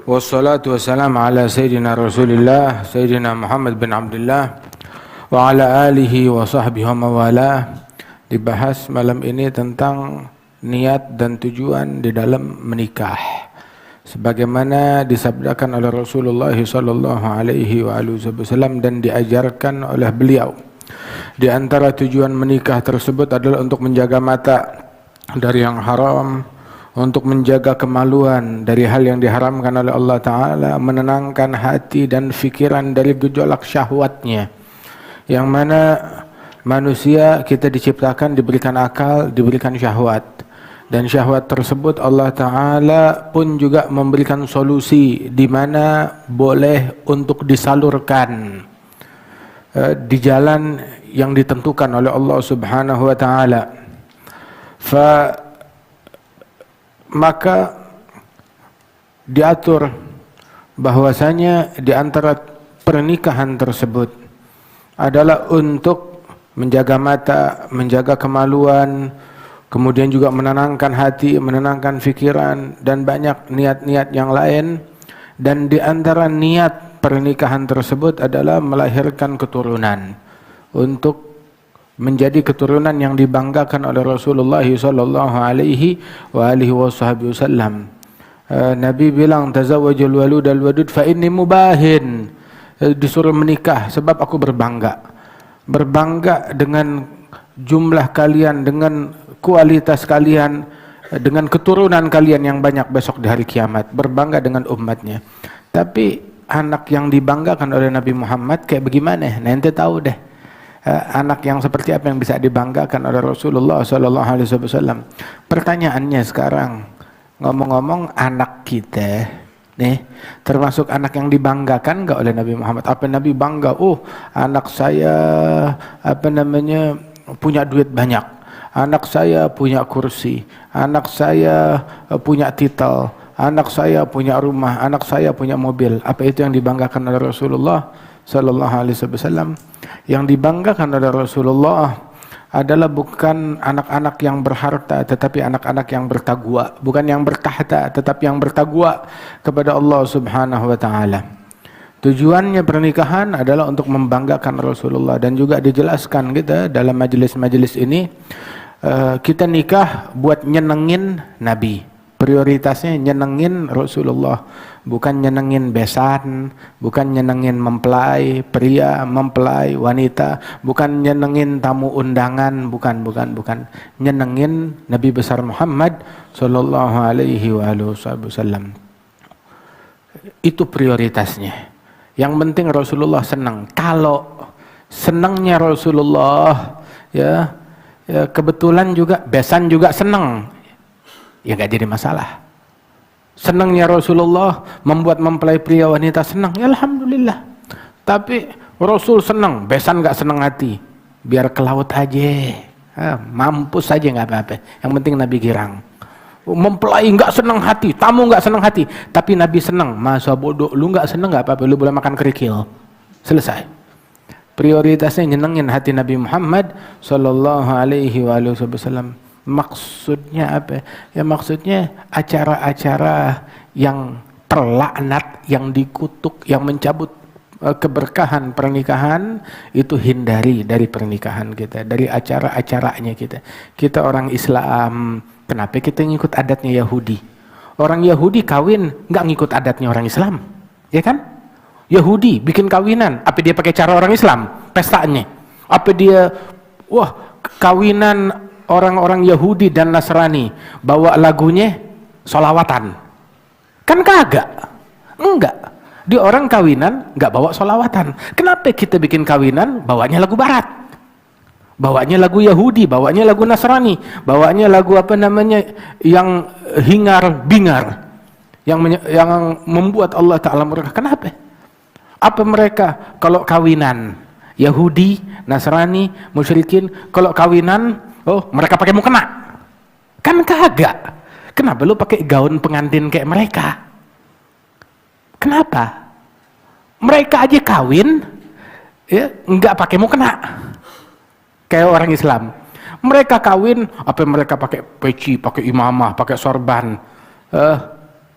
Wassalatu wassalamu ala Sayyidina Rasulillah Sayyidina Muhammad bin Abdullah wa ala alihi wa sahbihi wa mawalah. Dibahas malam ini tentang niat dan tujuan di dalam menikah, sebagaimana disabdakan oleh Rasulullah sallallahu alaihi wasallam dan diajarkan oleh beliau. Di antara tujuan menikah tersebut adalah untuk menjaga mata dari yang haram, untuk menjaga kemaluan dari hal yang diharamkan oleh Allah Ta'ala, menenangkan hati dan fikiran dari gejolak syahwatnya, yang mana manusia kita diciptakan, diberikan akal, diberikan syahwat, dan syahwat tersebut Allah Ta'ala pun juga memberikan solusi di mana boleh untuk disalurkan di jalan yang ditentukan oleh Allah Subhanahu wa Ta'ala. Maka diatur bahwasanya di antara pernikahan tersebut adalah untuk menjaga mata, menjaga kemaluan, kemudian juga menenangkan hati, menenangkan fikiran, dan banyak niat-niat yang lain. Dan di antara niat pernikahan tersebut adalah melahirkan keturunan, untuk menjadi keturunan yang dibanggakan oleh Rasulullah sallallahu alaihi wasallam. Nabi bilang, tazawwajul walud al wadud fa inni mubahin. Disuruh menikah sebab aku berbangga dengan jumlah kalian, dengan kualitas kalian, dengan keturunan kalian yang banyak besok di hari kiamat. Berbangga dengan umatnya. Tapi anak yang dibanggakan oleh Nabi Muhammad kayak bagaimana? Nanti tahu deh. Anak yang seperti apa yang bisa dibanggakan oleh Rasulullah SAW. Pertanyaannya sekarang, ngomong-ngomong anak kita nih termasuk anak yang dibanggakan enggak oleh Nabi Muhammad? Apa Nabi bangga? Oh, anak saya punya duit banyak, anak saya punya kursi, anak saya punya titel, anak saya punya rumah, anak saya punya mobil. Apa itu yang dibanggakan oleh Rasulullah sallallahu alaihi wasallam? Yang dibanggakan oleh Rasulullah adalah bukan anak-anak yang berharta, tetapi anak-anak yang bertakwa, bukan yang bertahta, tetapi yang bertakwa kepada Allah Subhanahu wa Ta'ala. Tujuannya pernikahan adalah untuk membanggakan Rasulullah, dan juga dijelaskan kita dalam majelis-majelis ini, kita nikah buat nyenengin Nabi. Prioritasnya nyenengin Rasulullah, bukan nyenengin besan, bukan nyenengin mempelai pria, mempelai wanita, bukan nyenengin tamu undangan, bukan. Nyenengin Nabi besar Muhammad sallallahu alaihi wasallam. Itu prioritasnya. Yang penting Rasulullah senang. Kalau senangnya Rasulullah ya kebetulan juga besan juga senang, ya gak jadi masalah. Senangnya Rasulullah membuat mempelai pria wanita senang, ya alhamdulillah. Tapi Rasul senang, besan gak senang hati, biar ke laut aja, mampus aja gak apa-apa. Yang penting Nabi girang. Mempelai gak senang hati, tamu gak senang hati, tapi Nabi senang. Masa bodoh, lu gak senang gak apa-apa, lu boleh makan kerikil. Selesai. Prioritasnya nyenengin hati Nabi Muhammad sallallahu alaihi wasallam. Maksudnya apa? Ya maksudnya acara-acara yang terlaknat, yang dikutuk, yang mencabut keberkahan pernikahan, itu hindari dari pernikahan kita, dari acara-acaranya kita. Kita orang Islam, kenapa kita ngikut adatnya Yahudi? Orang Yahudi kawin nggak ngikut adatnya orang Islam, ya kan? Yahudi bikin kawinan, apa dia pakai cara orang Islam? Pestanya, apa dia kawinan orang-orang Yahudi dan Nasrani bawa lagunya solawatan? Kan kagak, enggak. Di orang kawinan nggak bawa solawatan. Kenapa kita bikin kawinan bawanya lagu Barat, bawanya lagu Yahudi, bawanya lagu Nasrani, bawanya lagu yang hingar bingar, yang membuat Allah Ta'ala murka? Kenapa? Apa mereka kalau kawinan Yahudi, Nasrani, musyrikin, kalau kawinan mereka pakai mukena? Kan kagak. Kenapa lu pakai gaun pengantin kayak mereka? Kenapa? Mereka aja kawin ya nggak pakai mukena kayak orang Islam. Mereka kawin apa mereka pakai peci, pakai imamah, pakai sorban.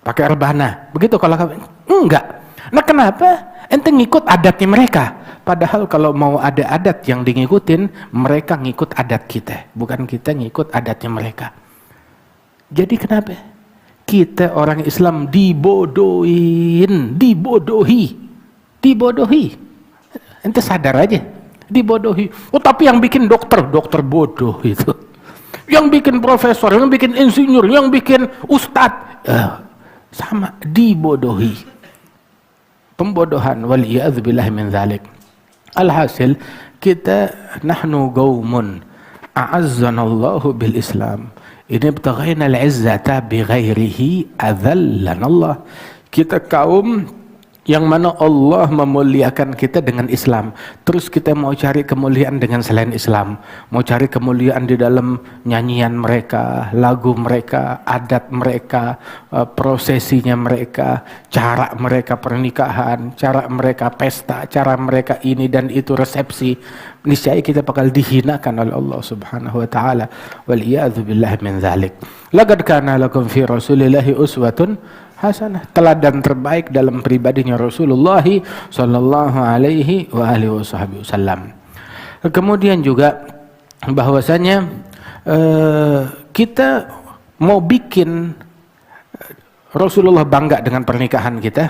pakai rebana. Begitu kalau kawin? Enggak. Nah kenapa? Ente ngikut adatnya mereka. Padahal kalau mau ada adat yang ngikutin, mereka ngikut adat kita. Bukan kita ngikut adatnya mereka. Jadi kenapa? Kita orang Islam dibodohi. Ente sadar aja. Dibodohi. Oh tapi yang bikin dokter bodoh itu. Yang bikin profesor, yang bikin insinyur, yang bikin ustadz. Sama, dibodohi. Pembodohan, waliyadzubillah min dzalik. Alhasil kita nahnu qaumun a'azzanallahu bil Islam. Ini ibtaghaina al-izzata bighairihi adzallanallah. Kita kaum yang mana Allah memuliakan kita dengan Islam. Terus kita mau cari kemuliaan dengan selain Islam. Mau cari kemuliaan di dalam nyanyian mereka, lagu mereka, adat mereka, prosesinya mereka, cara mereka pernikahan, cara mereka pesta, cara mereka ini dan itu resepsi. Niscaya kita bakal dihinakan oleh Allah Subhanahu wa taala. Wal iyadzu billahi min dzalik. Laqad kana lakum fi Rasulillahi uswatun hasanah, teladan terbaik dalam pribadinya Rasulullah sallallahu alaihi wa alihi wasallam. Kemudian juga bahwasanya kita mau bikin Rasulullah bangga dengan pernikahan kita,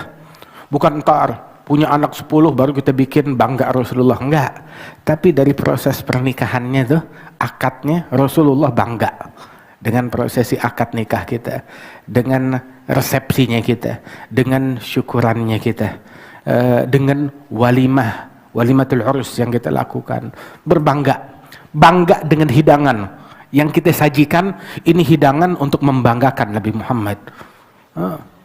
bukan ntar punya anak 10 baru kita bikin bangga Rasulullah, enggak. Tapi dari proses pernikahannya tuh, akadnya Rasulullah bangga dengan prosesi akad nikah kita, dengan resepsinya kita, dengan syukurannya kita, dengan walimatul urus yang kita lakukan, bangga dengan hidangan yang kita sajikan. Ini hidangan untuk membanggakan Nabi Muhammad.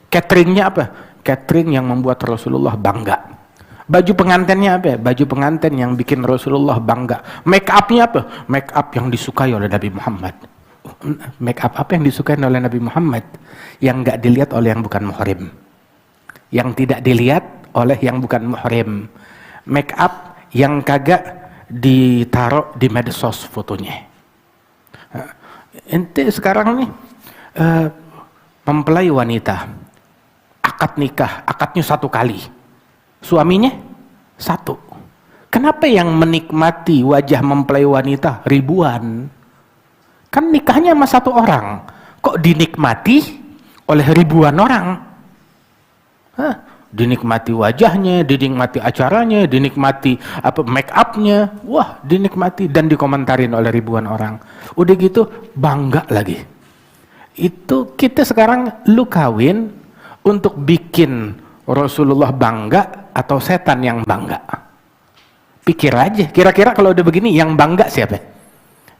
Cateringnya apa? Catering yang membuat Rasulullah bangga. Baju pengantinnya apa? Baju pengantin yang bikin Rasulullah bangga. Make upnya apa? Make up yang disukai oleh Nabi Muhammad. Make up apa yang disukai oleh Nabi Muhammad? Yang enggak dilihat oleh yang bukan muhrim, yang tidak dilihat oleh yang bukan muhrim. Make up yang kagak ditaruh di medsos fotonya. Ente sekarang nih mempelai wanita, akad nikah, akadnya 1 kali, suaminya 1. Kenapa yang menikmati wajah mempelai wanita ribuan? Kan nikahnya sama 1 orang, kok dinikmati oleh ribuan orang? Dinikmati wajahnya, dinikmati acaranya, dinikmati make upnya, wah dinikmati dan dikomentarin oleh ribuan orang. Udah gitu bangga lagi. Itu kita sekarang lu kawin untuk bikin Rasulullah bangga atau setan yang bangga? Pikir aja, kira-kira kalau udah begini yang bangga siapa?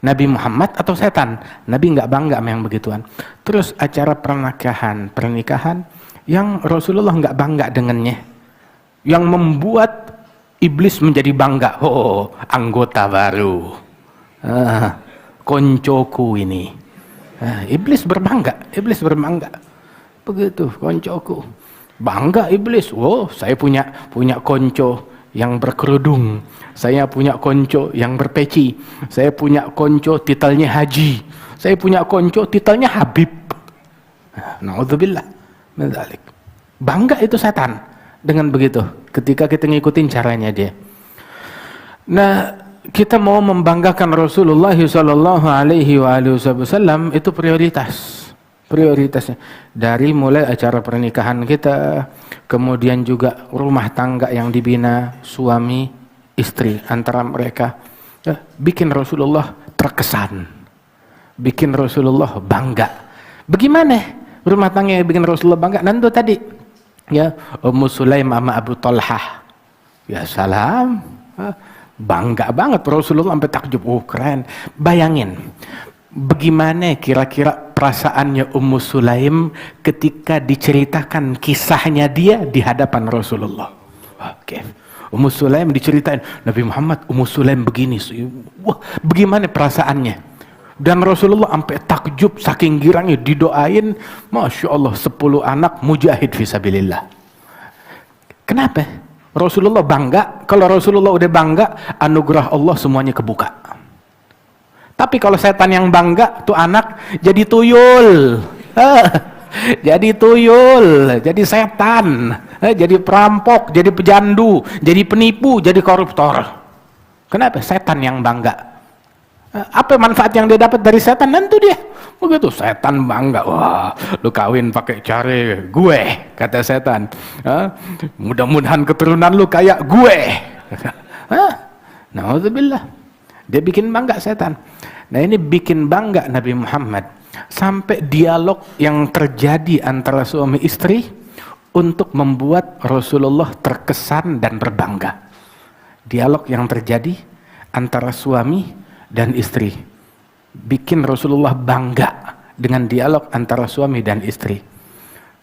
Nabi Muhammad atau setan? Nabi nggak bangga sama yang begituan. Terus acara pernikahan yang Rasulullah nggak bangga dengannya, yang membuat iblis menjadi bangga. Oh, anggota baru, koncoku ini. Iblis berbangga begitu, koncoku bangga iblis. Oh, saya punya konco yang berkerudung, saya punya konco yang berpeci, saya punya konco titelnya haji, saya punya konco titelnya Habib. Na'udzubillah min dzalik. Bangga itu setan dengan begitu ketika kita ngikutin caranya dia. Nah, kita mau membanggakan Rasulullah sallallahu alaihi wasallam itu prioritasnya dari mulai acara pernikahan kita, kemudian juga rumah tangga yang dibina suami istri antara mereka, bikin Rasulullah terkesan, bikin Rasulullah bangga. Bagaimana rumah tangga yang bikin Rasulullah bangga? Nanti tadi ya, Ummu Sulaim sama Abu Talhah, ya salam, bangga banget Rasulullah sampai takjub. Oh keren. Bayangin bagaimana kira-kira perasaannya Ummu Sulaim ketika diceritakan kisahnya dia di hadapan Rasulullah. Oke. Ummu Sulaim diceritain Nabi Muhammad, Ummu Sulaim begini. Wah, bagaimana perasaannya? Dan Rasulullah sampai takjub saking girangnya, didoain, Masya Allah 10 anak mujahid fisabilillah. Kenapa? Rasulullah bangga. Kalau Rasulullah udah bangga, anugerah Allah semuanya kebuka. Tapi kalau setan yang bangga, tuh anak jadi tuyul. jadi tuyul, jadi setan, jadi perampok, jadi pejandu, jadi penipu, jadi koruptor. Kenapa? Setan yang bangga. Apa manfaat yang dia dapat dari setan? Tentu dia begitu, setan bangga, wah lu kawin pakai cara gue, kata setan. Mudah-mudahan keturunan lu kayak gue. Na'udzubillah. Dia bikin bangga setan. Nah ini bikin bangga Nabi Muhammad sampai dialog yang terjadi antara suami istri untuk membuat Rasulullah terkesan dan berbangga. Dialog yang terjadi antara suami dan istri bikin Rasulullah bangga dengan dialog antara suami dan istri.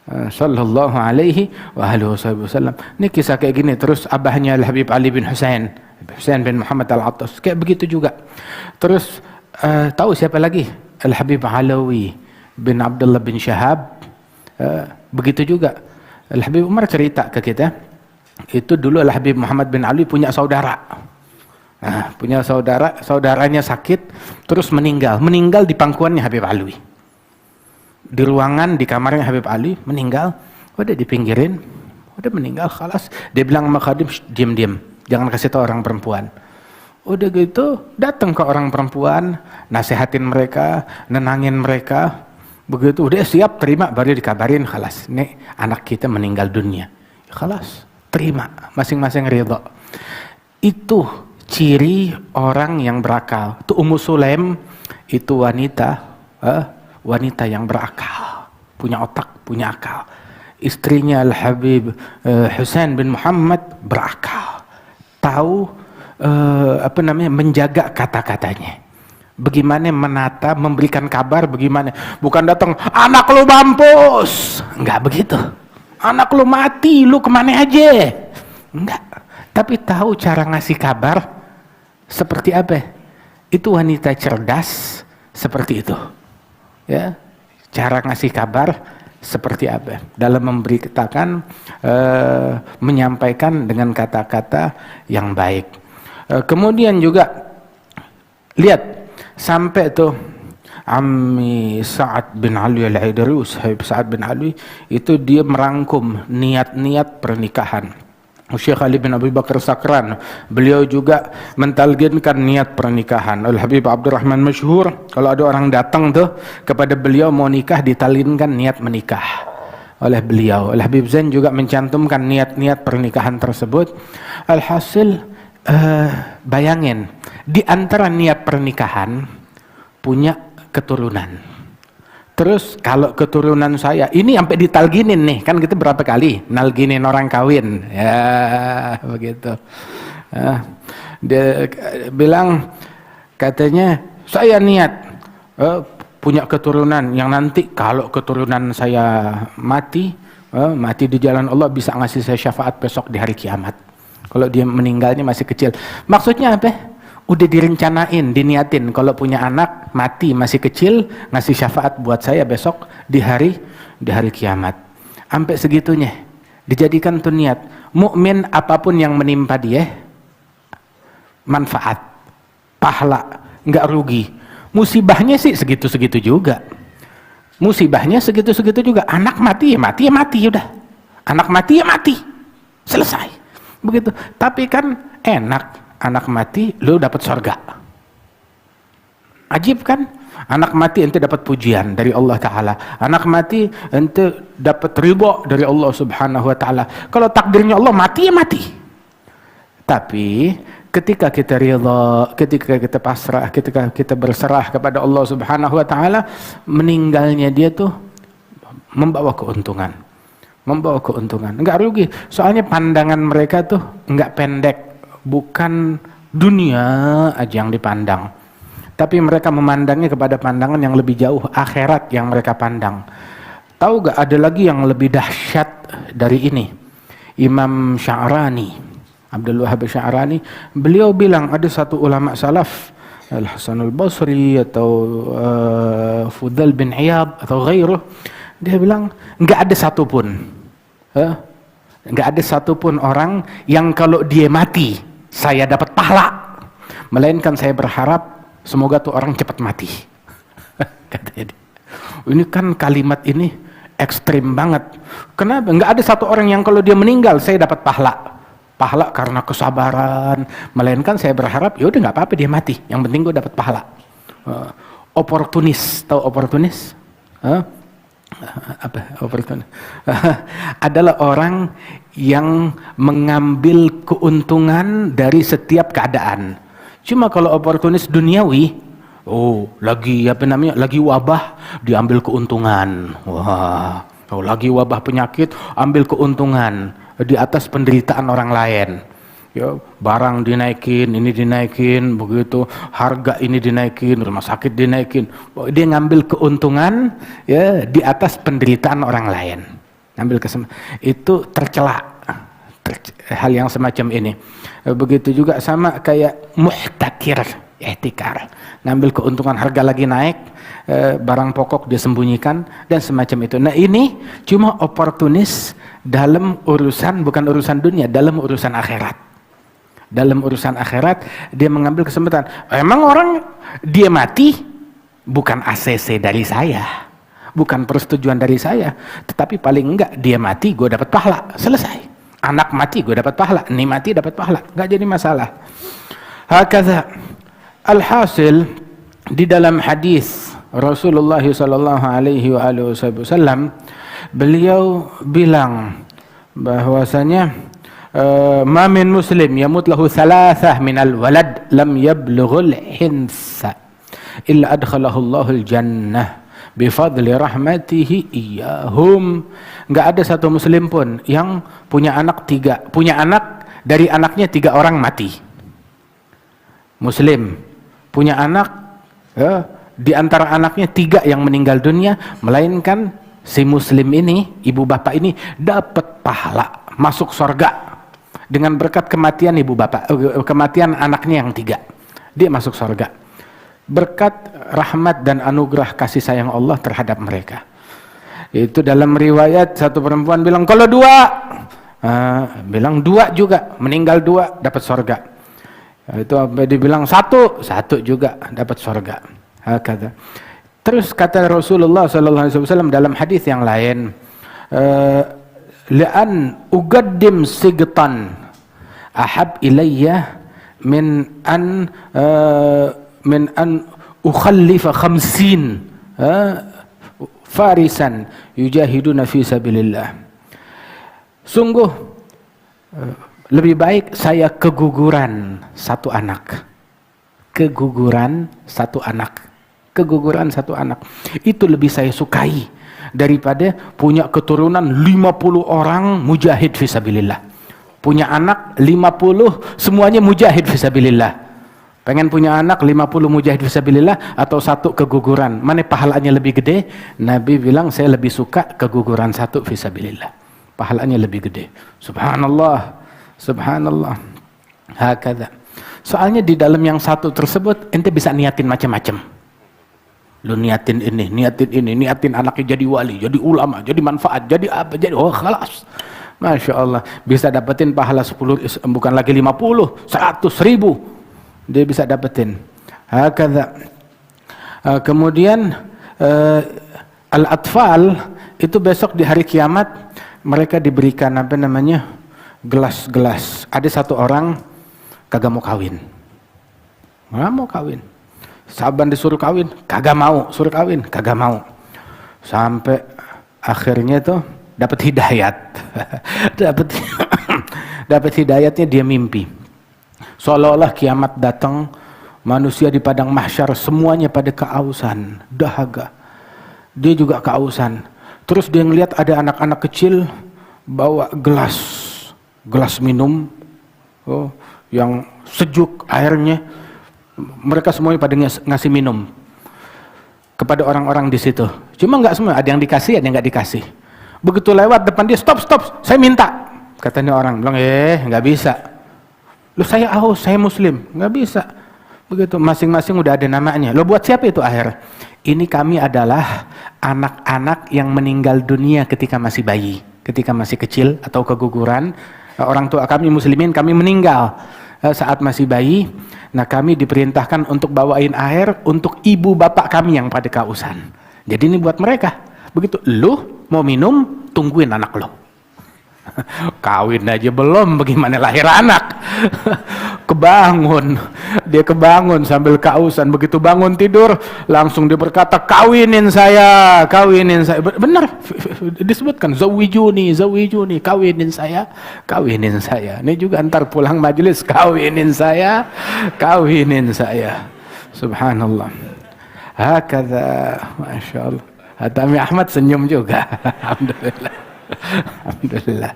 Sallallahu alaihi wa alihi wasallam. Ini kisah kayak gini. Terus abahnya Al-Habib Ali bin Husain bin Muhammad Al-Attas kayak begitu juga. Terus tahu siapa lagi? Al-Habib Alawi bin Abdullah bin Syahab, begitu juga. Al-Habib Umar cerita ke kita, itu dulu Al-Habib Muhammad bin Ali punya saudara. Punya saudaranya sakit, terus meninggal di pangkuannya Habib Alwi. Di ruangan, di kamarnya Habib Ali, meninggal, udah dipinggirin, udah meninggal, khalas. Dia bilang sama khadim, diam-diam, jangan kasih tahu orang perempuan. Udah gitu, datang ke orang perempuan, nasihatin mereka, nenangin mereka, begitu, udah siap, terima, baru dikabarin, khalas, nih anak kita meninggal dunia. Khalas, terima, masing-masing ridha. Itu ciri orang yang berakal. Itu Ummu Sulaim, itu wanita yang berakal, punya otak, punya akal. Istrinya Al-Habib Husain bin Muhammad berakal, tahu menjaga kata-katanya, bagaimana menata, memberikan kabar, bagaimana, bukan datang anak lu mampus, enggak begitu, anak lu mati, lu kemana aja, enggak, tapi tahu cara ngasih kabar seperti apa. Itu wanita cerdas seperti itu, ya, cara ngasih kabar seperti apa dalam memberitakan, menyampaikan dengan kata-kata yang baik. Kemudian juga lihat sampai tuh Ammi Sa'ad bin Ali Al-Aidari, Sa'ad bin Ali itu dia merangkum niat-niat pernikahan. Syekh Ali bin Abi Bakar Sakran, beliau juga mentalginkan niat pernikahan. Al-Habib Abdurrahman Masyhur, kalau ada orang datang tuh kepada beliau mau nikah, ditalginkan niat menikah oleh beliau. Al-Habib Zain juga mencantumkan niat-niat pernikahan tersebut. Alhasil, bayangin, di antara niat pernikahan punya keturunan. Terus kalau keturunan saya ini sampai ditalginin nih, kan kita berapa kali nalginin orang kawin, ya begitu. Dia bilang, katanya saya niat punya keturunan yang nanti kalau keturunan saya mati di jalan Allah bisa ngasih saya syafaat besok di hari kiamat. Kalau dia meninggalnya masih kecil, maksudnya apa? Udah direncanain, diniatin, kalau punya anak mati masih kecil, ngasih syafaat buat saya besok di hari kiamat. Sampai segitunya dijadikan tuh niat. Mukmin apapun yang menimpa dia, manfaat, pahala, nggak rugi. Musibahnya sih segitu-segitu juga. Musibahnya segitu-segitu juga. Anak mati ya mati, udah. Anak mati ya mati, selesai. Begitu. Tapi kan enak. Anak mati, lu dapat surga. Ajib kan? Anak mati ente dapat pujian dari Allah Ta'ala. Anak mati ente dapat ridha dari Allah Subhanahu Wa Ta'ala. Kalau takdirnya Allah mati ya mati. Tapi ketika kita ridha, ketika kita pasrah, ketika kita berserah kepada Allah Subhanahu Wa Ta'ala, meninggalnya dia tuh membawa keuntungan. Enggak rugi. Soalnya pandangan mereka tuh enggak pendek. Bukan dunia aja yang dipandang, tapi mereka memandangnya kepada pandangan yang lebih jauh, akhirat yang mereka pandang. Tahu gak ada lagi yang lebih dahsyat dari ini? Imam Sya'rani, Abdul Wahab Sya'rani, beliau bilang ada satu ulama salaf, Al-Hasan Al-Basri atau Fudail bin Iyad atau ghairuh, dia bilang nggak ada satupun orang yang kalau dia mati saya dapat pahala, melainkan saya berharap semoga tuh orang cepat mati. Katanya dia. Ini kan kalimat ini ekstrim banget. Kenapa? Nggak ada satu orang yang kalau dia meninggal saya dapat pahala karena kesabaran, melainkan saya berharap ya udah nggak apa-apa dia mati, yang penting gue dapat pahala. Oportunis, tahu oportunis? Apa oportunis? Adalah orang yang mengambil keuntungan dari setiap keadaan. Cuma kalau oportunis duniawi, lagi wabah diambil keuntungan. Wah, lagi wabah penyakit ambil keuntungan di atas penderitaan orang lain. Ya, barang dinaikin, ini dinaikin, begitu harga ini dinaikin, rumah sakit dinaikin. Dia ngambil keuntungan ya di atas penderitaan orang lain. Itu tercela. Hal yang semacam ini. Begitu juga sama kayak muhtakir, ihtikar. Ngambil keuntungan harga lagi naik, barang pokok dia sembunyikan dan semacam itu. Nah, ini cuma oportunis dalam urusan, bukan urusan dunia, dalam urusan akhirat. Dalam urusan akhirat dia mengambil kesempatan. Emang orang dia mati bukan ACC dari saya, bukan persetujuan dari saya, tetapi paling enggak dia mati gue dapat pahala, selesai. Anak mati gue dapat pahala, ini mati dapat pahala, enggak jadi masalah. Hakadha. Alhasil di dalam hadis Rasulullah sallallahu alaihi wasallam beliau bilang bahwasanya ma min muslim yamut lahu thalathah minal walad lam yablughul hinsa illa adkhalahu Allahul jannah bifadli rahmatihi iyahum. Enggak ada satu muslim pun yang punya anak dari anaknya 3 orang mati. Muslim punya anak ya, di antara anaknya 3 yang meninggal dunia, melainkan si muslim ini, ibu bapak ini dapat pahala masuk surga dengan berkat kematian kematian anaknya yang 3, dia masuk surga berkat rahmat dan anugerah kasih sayang Allah terhadap mereka. Itu dalam riwayat satu perempuan bilang kalau 2 bilang 2 juga, meninggal 2 dapat surga. Itu apa dibilang 1 juga dapat surga. Hakata. Terus kata Rasulullah sallallahu alaihi wasallam dalam hadis yang lain, la'an ugaddim sigtan ahab ilayya min an ukhallifa 50 farisan yujahiduna fi sabilillah. Sungguh lebih baik saya keguguran 1 anak. Keguguran satu anak. Itu lebih saya sukai daripada punya keturunan 50 orang mujahid fisabilillah. Punya anak 50 semuanya mujahid fisabilillah. Pengen punya anak 50 mujahid fisabilillah atau 1 keguguran, mana pahalanya lebih gede? Nabi bilang saya lebih suka keguguran 1 fisabilillah, pahalanya lebih gede. Subhanallah, subhanallah. Hakadha. Soalnya di dalam yang 1 tersebut ente bisa niatin macam-macam. Lu niatin ini, niatin anaknya jadi wali, jadi ulama, jadi manfaat, jadi apa, jadi khalas. Masya Allah, bisa dapetin pahala 10, bukan lagi 50, 100, 1000 dia bisa dapetin. Hakadha. Kemudian al-atfal itu besok di hari kiamat mereka diberikan gelas-gelas. Ada 1 orang kagak mau kawin. Nggak mau kawin. Saban disuruh kawin, kagak mau. Suruh kawin, kagak mau. Sampai akhirnya tuh dapat hidayat. dapat hidayatnya dia mimpi. Seolah-olah kiamat datang, manusia di padang mahsyar semuanya pada keausan, dahaga. Dia juga keausan. Terus dia ngelihat ada anak-anak kecil bawa gelas minum, yang sejuk airnya. Mereka semuanya pada ngasih minum kepada orang-orang di situ. Cuma nggak semua, ada yang dikasih, ada yang nggak dikasih. Begitu lewat depan dia, stop, saya minta. Katanya orang bilang, nggak bisa. Loh saya aus, saya muslim, nggak bisa. Begitu, masing-masing udah ada namanya. Loh buat siapa itu air? Ini kami adalah anak-anak yang meninggal dunia ketika masih bayi, ketika masih kecil atau keguguran. Orang tua kami muslimin, kami meninggal saat masih bayi. Nah kami diperintahkan untuk bawain air untuk ibu bapak kami yang pada kausan. Jadi ini buat mereka. Begitu lu mau minum, tungguin anak lu. Kawin aja belum, bagaimana lahir anak? Dia kebangun sambil kausan. Begitu bangun tidur, langsung dia berkata, kawinin saya. Benar, disebutkan, zawijuni, kawinin saya. Ini juga antar pulang majelis, kawinin saya. Subhanallah. Hakadha, Masya Allah. Hatami Ahmad senyum juga. Alhamdulillah.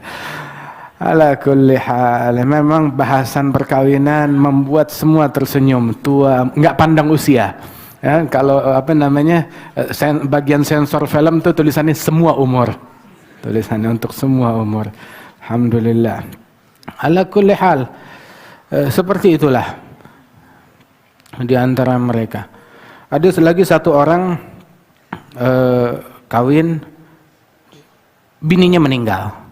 Ala kulli hal, memang bahasan perkawinan membuat semua tersenyum, tua, nggak pandang usia. Ya, kalau bagian sensor film tuh tulisannya semua umur. Tulisannya untuk semua umur. Alhamdulillah. Ala kulli hal, seperti itulah di antara mereka. Ada lagi satu orang kawin, bininya meninggal.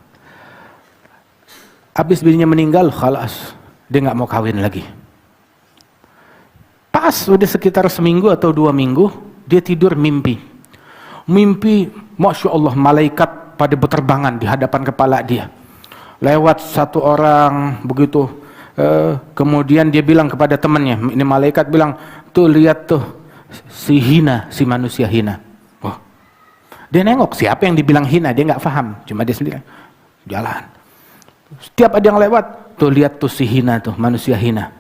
Habis bininya meninggal, khalas, dia nggak mau kawin lagi. Pas udah sekitar seminggu atau 2 minggu, dia tidur mimpi, Masya Allah, malaikat pada berterbangan di hadapan kepala dia. Lewat satu orang begitu, kemudian dia bilang kepada temannya, ini malaikat bilang, tuh lihat tuh, si manusia hina. Dia nengok, siapa yang dibilang hina, dia nggak paham, cuma dia sendiri jalan. Setiap ada yang lewat, tuh lihat tuh si hina tuh, manusia hina.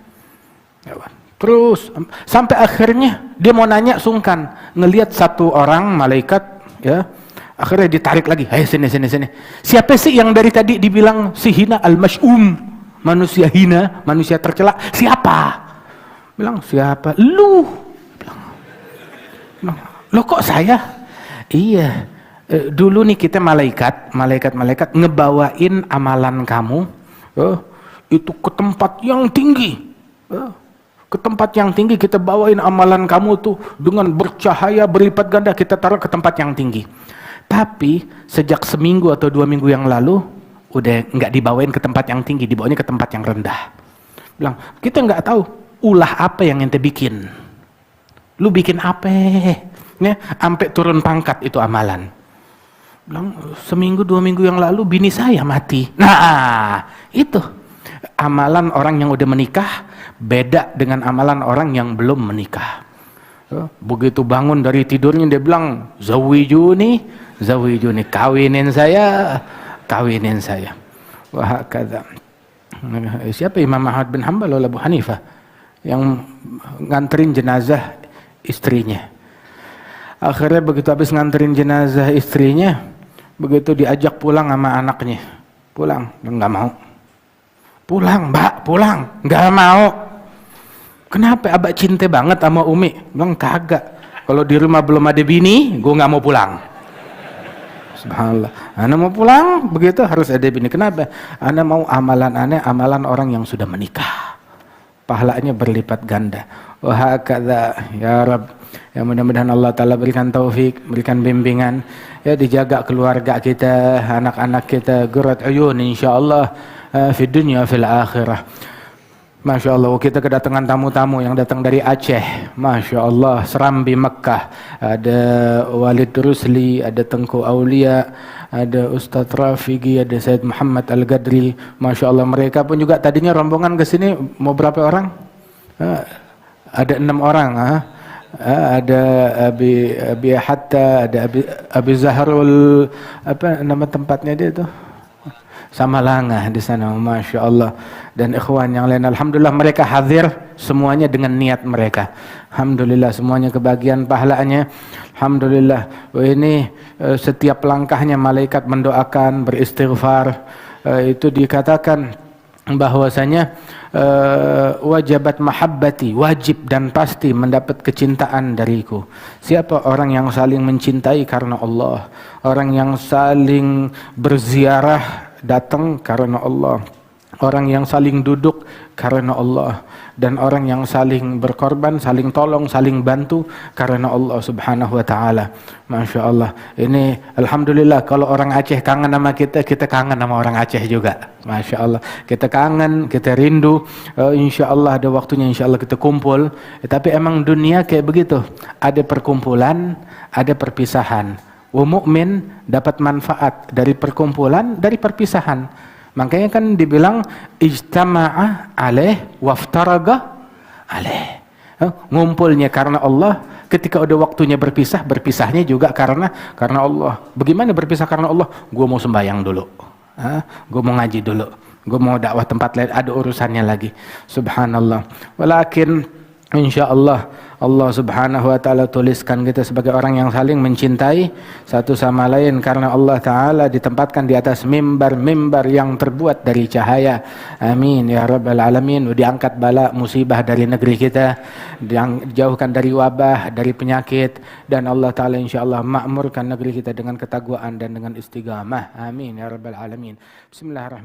Terus sampai akhirnya dia mau nanya, sungkan, ngelihat satu orang malaikat, ya. Akhirnya ditarik lagi, "Hai sini. Siapa sih yang dari tadi dibilang si hina al-mash'um, manusia hina, manusia tercela? Siapa?" Bilang, "Siapa? Lu." Bilang, "Lo kok saya?" Iya, dulu nih kita malaikat ngebawain amalan kamu itu ke tempat yang tinggi. Ke tempat yang tinggi kita bawain amalan kamu tuh dengan bercahaya berlipat ganda, kita taruh ke tempat yang tinggi. Tapi sejak seminggu atau 2 minggu yang lalu udah nggak dibawain ke tempat yang tinggi, dibawanya ke tempat yang rendah. Bilang, kita nggak tahu ulah apa yang ente bikin. Lu bikin apa? Ya, sampai turun pangkat itu amalan. Bilang, seminggu 2 minggu yang lalu bini saya mati. Nah, itu amalan orang yang udah menikah beda dengan amalan orang yang belum menikah. Begitu bangun dari tidurnya dia bilang, zawijuni, kawinin saya. Wah, kata siapa, Imam Ahmad bin Hanbal atau Abu Hanifah yang nganterin jenazah istrinya. Akhirnya begitu habis nganterin jenazah istrinya, begitu diajak pulang sama anaknya, pulang, nggak mau. Pulang, Mbak, pulang, nggak mau. Kenapa? Abah cinta banget sama Umi. Bilang, kagak. Kalau di rumah belum ada bini, gue nggak mau pulang. Subhanallah. Ana mau pulang, begitu harus ada bini. Kenapa? Ana mau amalan orang yang sudah menikah. Pahalanya berlipat ganda. Wah, kata ya Rabb. Ya, mudah-mudahan Allah Ta'ala berikan taufik, berikan bimbingan, ya, dijaga keluarga kita, anak-anak kita, gurat uyun insyaallah fi dunya fil akhirah. Masya Allah, kita kedatangan tamu-tamu yang datang dari Aceh. Masya Allah, Serambi Mekah. Ada Walid Rusli, ada Tengku Aulia, ada Ustadz Rafiqi, ada Said Muhammad Al-Gadri. Masya Allah, mereka pun juga tadinya rombongan ke sini mau berapa orang? Ada 6 orang. Ada Abi Hatta, ada Abi Zahrul, apa nama tempatnya dia itu? Samalanga di sana, Masya Allah. Dan ikhwan yang lain, alhamdulillah mereka hadir semuanya dengan niat mereka. Alhamdulillah semuanya kebagian pahalanya. Alhamdulillah. Ini setiap langkahnya malaikat mendoakan, beristighfar. Itu dikatakan bahwasanya wajabat mahabbati, wajib dan pasti mendapat kecintaan dariku. Siapa orang yang saling mencintai karena Allah, orang yang saling berziarah datang karena Allah, orang yang saling duduk karena Allah, dan orang yang saling berkorban, saling tolong, saling bantu karena Allah Subhanahu wa taala. Masya Allah. Ini alhamdulillah kalau orang Aceh kangen sama kita, kita kangen sama orang Aceh juga. Masya Allah. Kita kangen, kita rindu. Insya Allah ada waktunya, insya Allah kita kumpul. Tapi emang dunia kayak begitu. Ada perkumpulan, ada perpisahan. Mukmin dapat manfaat dari perkumpulan, dari perpisahan. Makanya kan dibilang ijtama'a alaih waftaraga alaih. Ngumpulnya karena Allah, ketika udah waktunya berpisah, berpisahnya juga karena Allah. Bagaimana berpisah karena Allah? Gue mau sembahyang dulu, gue mau ngaji dulu, gue mau dakwah tempat lain, ada urusannya lagi. Subhanallah. Walakin insyaallah Allah subhanahu wa ta'ala tuliskan kita sebagai orang yang saling mencintai satu sama lain, karena Allah ta'ala ditempatkan di atas mimbar yang terbuat dari cahaya. Amin ya rabbal alamin. Diangkat bala musibah dari negeri kita, dijauhkan dari wabah, dari penyakit, dan Allah ta'ala insyaallah makmurkan negeri kita dengan ketakwaan dan dengan istiqamah. Amin ya rabbal alamin. Bismillahirrahmanirrahim.